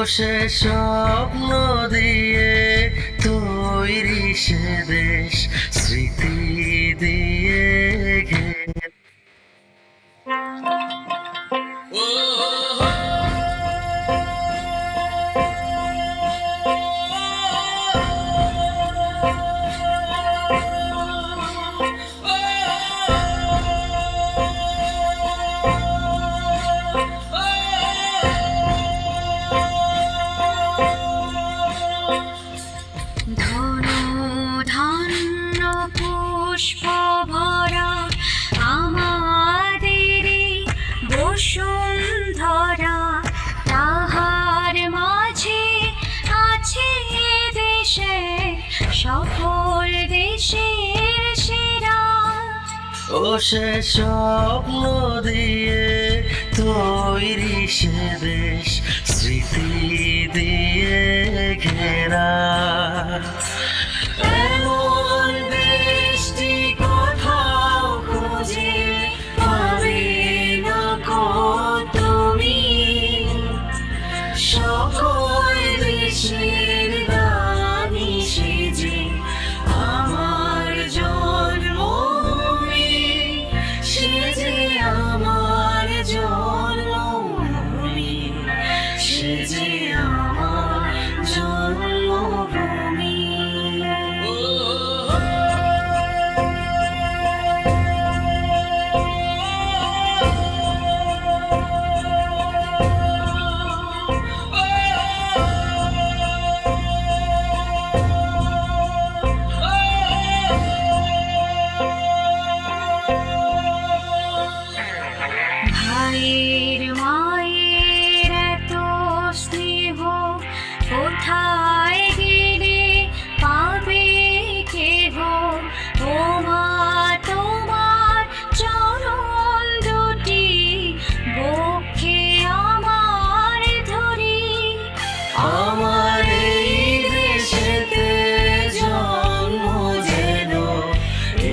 সে স্বপ্ন দিয়ে তৈরি সে দেশ স্মৃতি দিয়ে ঘেরা। ধন্য পুষ্প ভরা আমাদেরই বসুন্ধরা, তাহার মাঝে আছে দেশে সকল দেশের সেরা। ও সে স্বপ্ন দিয়ে তৈরি সে দেশ স্মৃতি দিয়ে ঘেরা। এমন দেশটি কোথাও খুঁজে পাবে না কো তুমি, সকল দেশের রানী সেজে আমার জন্মভূমি, সেজে আমার জন্মভূমি, সেজে আমার জন্মভূমি। ভাইয়ের মায়ের এত স্নেহ কোথায় গেলে পাবে কেহ, ও মা তোমার চরণ দুটি বক্ষে আমার ধরি। আমার এই দেশেতে জন্ম যেন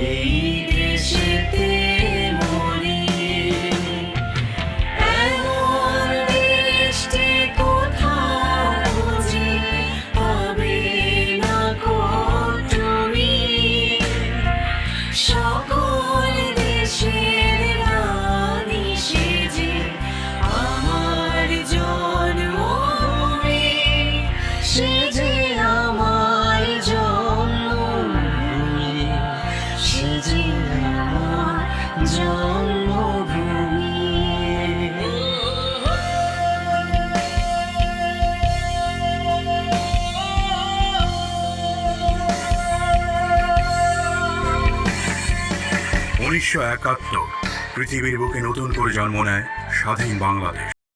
এই দেশেতে মরি। এমন দেশটি কোথাও খুঁজে পাবে না কো তুমি, সকল দেশের রানী সেজে আমার জন্মভূমি, সেজে আমার জন্মভূমি, সেজে আমার জন্মভূমি। উনিশশো ৭১ পৃথিবীর বুকে নতুন করে জন্ম নেয় স্বাধীন বাংলাদেশ।